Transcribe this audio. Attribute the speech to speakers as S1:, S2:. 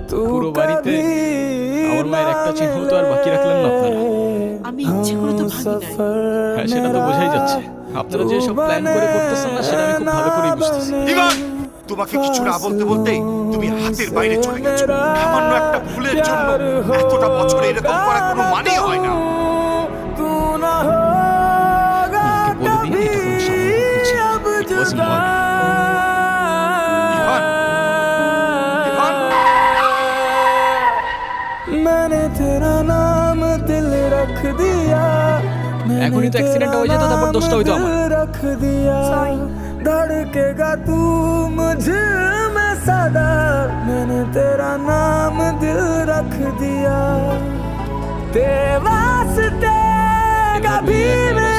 S1: পুরো বাড়িতে আমার মায়ের একটা চিহ্ন তো আর বাকি রাখলেন না আপনারা।
S2: আমি ইচ্ছে করে তো ভাঙি নাই।
S1: হ্যাঁ, সেটা তো বোঝাই যাচ্ছে। আপনারা যে সব প্ল্যান করে করতেছেন না, সেটা আমি খুব ভালো করেই বুঝতেছি।
S3: ইভান, তোমাকে কিছু না বলতে বলতেই তুমি হাতের বাইরে চলে গেছো। সামান্য একটা ভুলের জন্য এতটা বছর এরকম করা কোনো মানেই হয় না।
S1: আমাকে বলে দিন এটা কোনো সামান্য ভুল ছিল। It was murder.
S3: Ivan, Ivan,
S4: मैंने तेरा नाम दिल रख दिया,
S1: এখনই তো অ্যাক্সিডেন্ট হয়ে যেত, তারপর দোষটা হইতো আমার।
S4: रख दिया, धड़केगा तू मुझे में सदा, मैंने तेरा नाम दिल रख दिया, तेरे वास्ते कभी मैं